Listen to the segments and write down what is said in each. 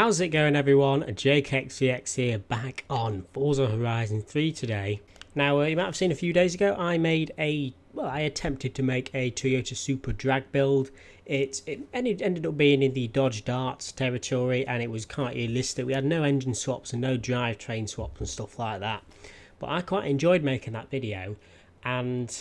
How's it going, everyone? Jakexvx here, back on Forza Horizon 3 today. Now, you might have seen a few days ago, I attempted to make a Toyota Supra drag build. It ended up being in the Dodge Darts territory, and it was quite realistic. We had no engine swaps and no drivetrain swaps and stuff like that. But I quite enjoyed making that video, and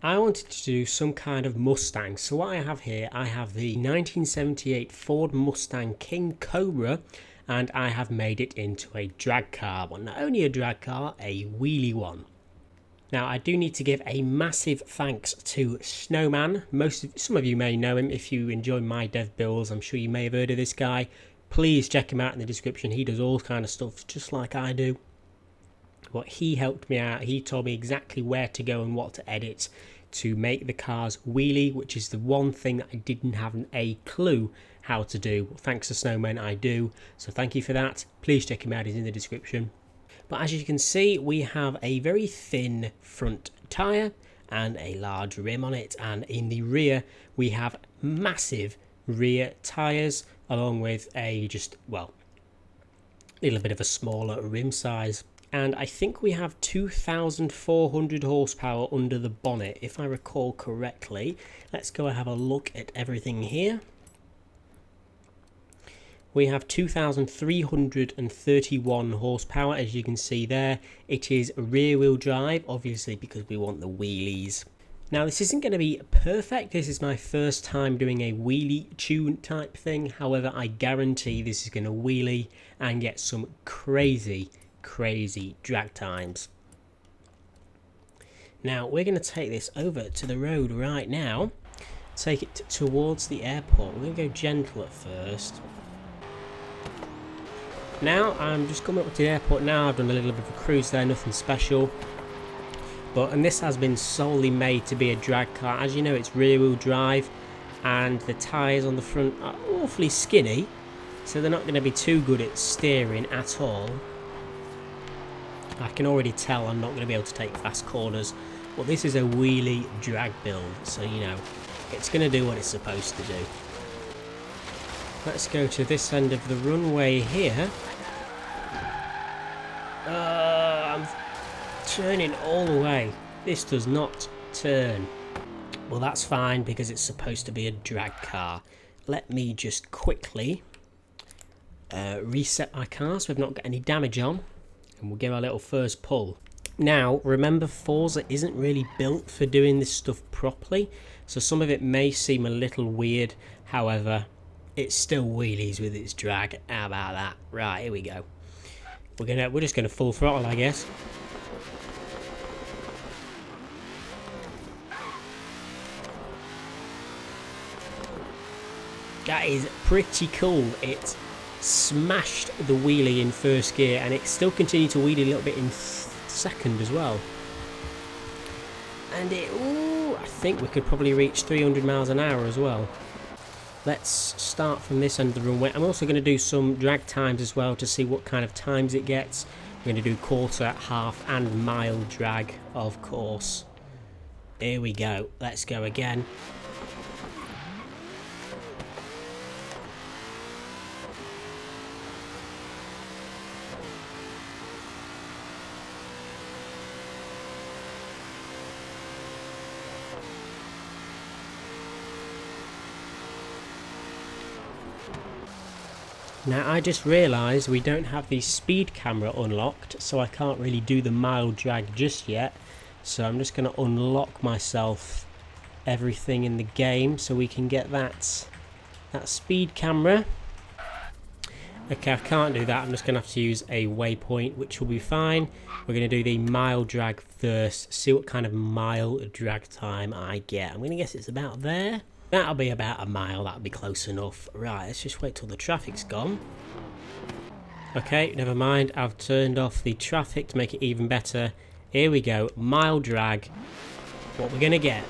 I wanted to do some kind of Mustang. So what I have here, I have the 1978 Ford Mustang King Cobra, and I have made it into a drag car. Well, not only a drag car, a wheelie one. Now, I do need to give a massive thanks to Snowman. Some of you may know him if you enjoy my dev builds. I'm sure you may have heard of this guy. Please check him out in the description. He does all kind of stuff just like I do. But he helped me out. He told me exactly where to go and what to edit to make the cars wheelie, which is the one thing that I didn't have a clue how to do. Well, thanks to Snowman, I do. So thank you for that. Please check him out. He's in the description. But as you can see, we have a very thin front tyre and a large rim on it. And in the rear, we have massive rear tyres along with a little bit of a smaller rim size. And I think we have 2,400 horsepower under the bonnet, if I recall correctly. Let's go and have a look at everything here. We have 2,331 horsepower, as you can see there. It is rear wheel drive, obviously, because we want the wheelies. Now, this isn't going to be perfect. This is my first time doing a wheelie tune type thing. However, I guarantee this is going to wheelie and get some crazy drag times. Now we're going to take this over to the road right now, take it towards the airport. We're going to go gentle at first. Now I'm just coming up to the airport now. I've done a little bit of a cruise there, nothing special, and this has been solely made to be a drag car. As you know, it's rear wheel drive and the tyres on the front are awfully skinny, so they're not going to be too good at steering at all. I can already tell I'm not going to be able to take fast corners, but this is a wheelie drag build, so you know, it's going to do what it's supposed to do. Let's go to this end of the runway here. I'm turning all the way. This does not turn. Well, that's fine because it's supposed to be a drag car. Let me just quickly reset my car so we've not got any damage on. And we'll give our little first pull. Now, remember, Forza isn't really built for doing this stuff properly, so some of it may seem a little weird. However, it's still wheelies with its drag. How about that? Right, here we go. We're just gonna full throttle, I guess. That is pretty cool. It smashed the wheelie in first gear, and it still continued to wheelie a little bit in second as well. And I think we could probably reach 300 miles an hour as well. Let's start from this end of the runway. I'm also going to do some drag times as well to see what kind of times it gets. We're going to do quarter, half and mile drag, of course. Here we go. Let's go again. Now, I just realised we don't have the speed camera unlocked, so I can't really do the mile drag just yet. So I'm just going to unlock myself everything in the game so we can get that speed camera. Okay, I can't do that. I'm just going to have to use a waypoint, which will be fine. We're going to do the mile drag first, see what kind of mile drag time I get. I'm going to guess it's about there. That'll be about a mile, that'll be close enough. Right, let's just wait till the traffic's gone. Okay, never mind, I've turned off the traffic to make it even better. Here we go, mile drag. What we're gonna get.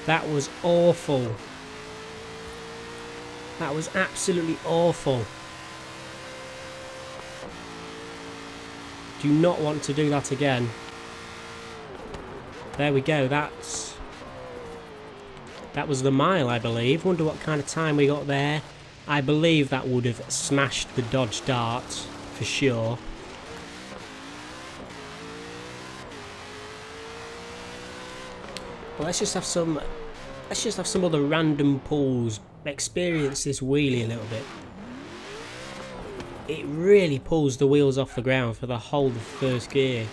That was awful. That was absolutely awful. Do not want to do that again. there we go. That was the mile, I believe. Wonder what kind of time we got there. I believe that would have smashed the Dodge Dart for sure. Well, let's just have some other random pulls. Experience this wheelie a little bit. It really pulls the wheels off the ground for the whole of first gear.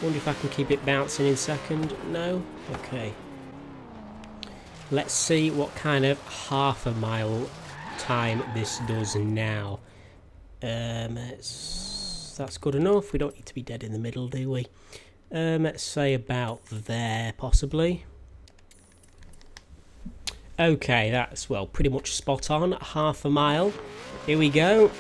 Wonder if I can keep it bouncing in second. No? Okay. Let's see what kind of half a mile time this does now. That's good enough. We don't need to be dead in the middle, do we? Let's say about there, possibly. Okay, that's, well, pretty much spot on. Half a mile. Here we go.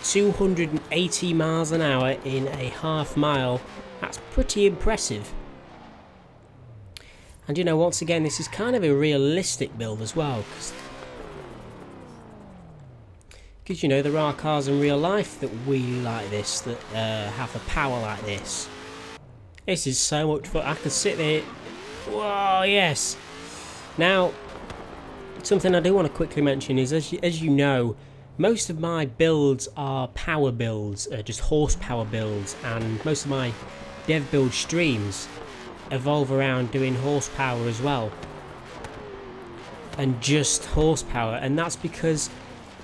$280 miles an hour in a half mile. That's pretty impressive. And you know, once again, this is kind of a realistic build as well, because you know, there are cars in real life that wheelie like this, that have the power like this. This is so much fun. I could sit there. Whoa, yes. Now, something I do want to quickly mention is, as you know, most of my builds are power builds, just horsepower builds, and most of my dev build streams evolve around doing horsepower as well, and just horsepower. And that's because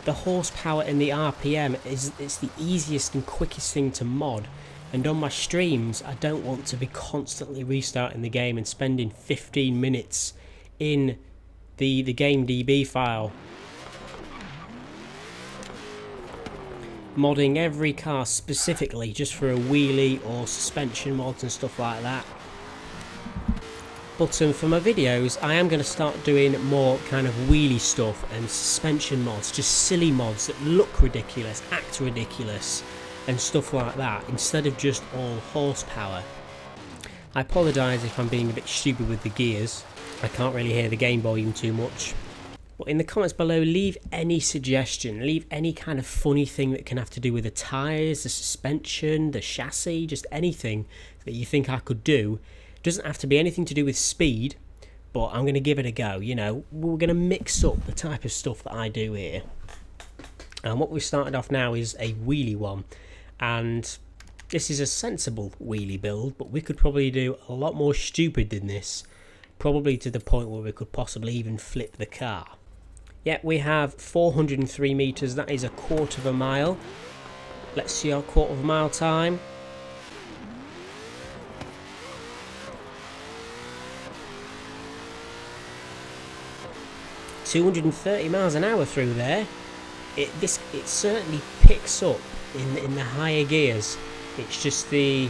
the horsepower and the RPM it's the easiest and quickest thing to mod, and on my streams I don't want to be constantly restarting the game and spending 15 minutes in the game DB file modding every car specifically just for a wheelie or suspension mods and stuff like that. But for my videos, I am going to start doing more kind of wheelie stuff and suspension mods, just silly mods that look ridiculous, act ridiculous, and stuff like that, instead of just all horsepower. I apologise if I'm being a bit stupid with the gears. I can't really hear the game volume too much. But in the comments below, leave any suggestion, leave any kind of funny thing that can have to do with the tyres, the suspension, the chassis, just anything that you think I could do. It doesn't have to be anything to do with speed, but I'm going to give it a go. You know, we're going to mix up the type of stuff that I do here. And what we've started off now is a wheelie one. And this is a sensible wheelie build, but we could probably do a lot more stupid than this. Probably to the point where we could possibly even flip the car. Yeah, we have 403 meters. That is a quarter of a mile. Let's see our quarter of a mile time. $230 miles an hour through there. It certainly picks up in the higher gears. It's just the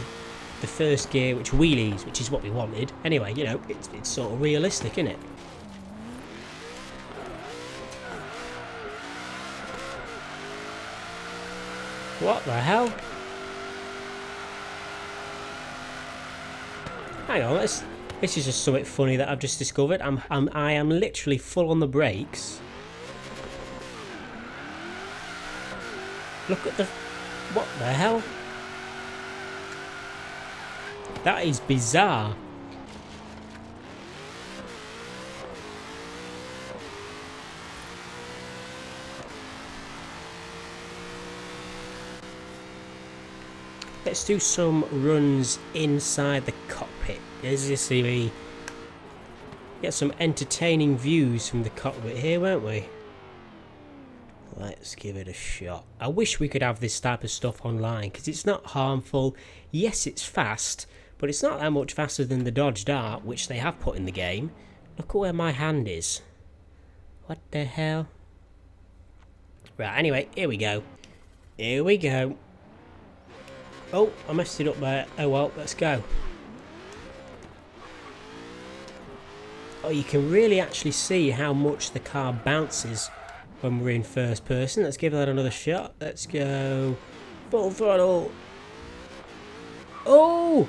first gear, which wheelies, which is what we wanted. Anyway, you know, it's sort of realistic, isn't it? What the hell? Hang on, this is just something funny that I've just discovered. I am literally full on the brakes. Look at the... What the hell? That is bizarre. Let's do some runs inside the cockpit. As you see, we get some entertaining views from the cockpit here, won't we? Let's give it a shot. I wish we could have this type of stuff online, because it's not harmful. Yes, it's fast, but it's not that much faster than the Dodge Dart, which they have put in the game. Look at where my hand is. What the hell? Right, anyway, here we go. Here we go. Oh, I messed it up there. Oh well, let's go. Oh, you can really actually see how much the car bounces when we're in first person. Let's give that another shot. Let's go full throttle. Oh!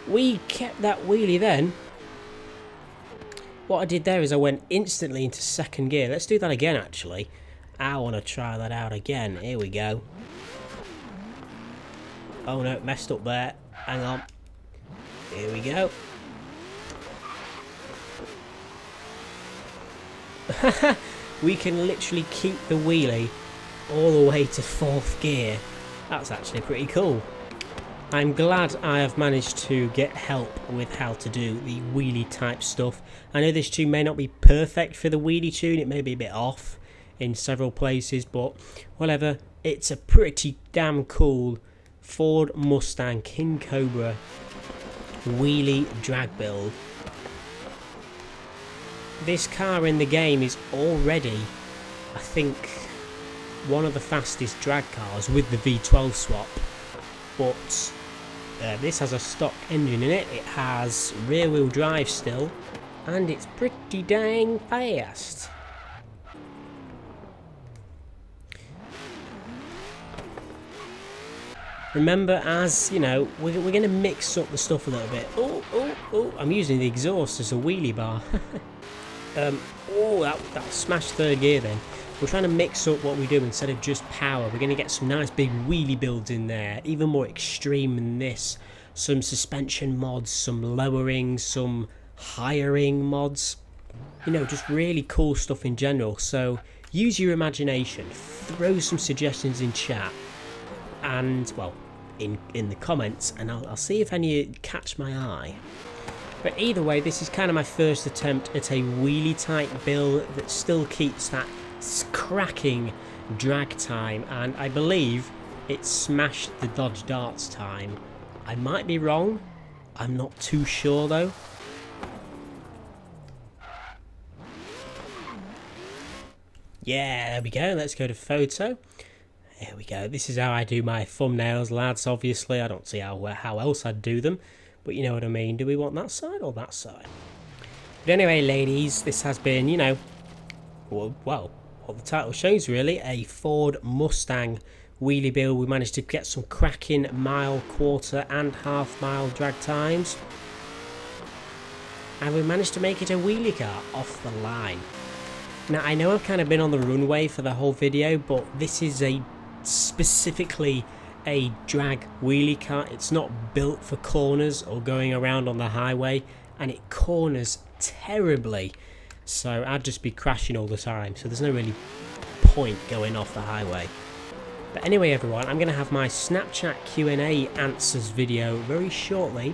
We kept that wheelie then. what I did there is I went instantly into second gear. Let's do that again, actually. I want to try that out again. Here we go. Oh no, messed up there. Hang on. Here we go. We can literally keep the wheelie all the way to fourth gear. That's actually pretty cool. I'm glad I have managed to get help with how to do the wheelie type stuff. I know this tune may not be perfect for the wheelie tune, it may be a bit off in several places, but whatever. It's a pretty damn cool Ford Mustang King Cobra wheelie drag build. This car in the game is already, I think, one of the fastest drag cars with the V12 swap, but this has a stock engine in it. It has rear wheel drive still, and it's pretty dang fast. Remember, as you know, we're going to mix up the stuff a little bit. Oh, I'm using the exhaust as a wheelie bar. That smashed third gear then. We're trying to mix up what we do instead of just power. We're going to get some nice big wheelie builds in there, even more extreme than this. Some suspension mods, some lowering, some hiring mods. You know, just really cool stuff in general. So use your imagination, throw some suggestions in chat, and well, in the comments, and I'll see if any catch my eye. But either way, this is kind of my first attempt at a wheelie type build that still keeps that cracking drag time, and I believe it smashed the Dodge Darts time. I might be wrong, I'm not too sure though. Yeah, there we go. Let's go to photo. There we go. This is how I do my thumbnails, lads. Obviously, I don't see how else I'd do them, but you know what I mean. Do we want that side or that side? But anyway, ladies, this has been, you know, well, what the title shows really, a Ford Mustang wheelie build. We managed to get some cracking mile, quarter and half mile drag times, and we managed to make it a wheelie car off the line. Now, I know I've kind of been on the runway for the whole video, but this is specifically a drag wheelie car. It's not built for corners or going around on the highway, and it corners terribly, so I'd just be crashing all the time, so there's no really point going off the highway. But anyway, everyone, I'm going to have my Snapchat Q&A answers video very shortly.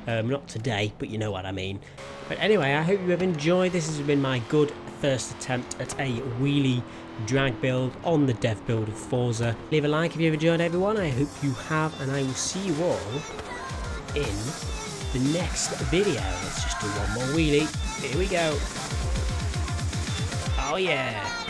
Not today, but you know what I mean. But anyway, I hope you have enjoyed. This has been my good first attempt at a wheelie drag build on the dev build of Forza. Leave a like if you've enjoyed, everyone. I hope you have, and I will see you all in the next video. Let's just do one more wheelie. Here we go. Oh yeah.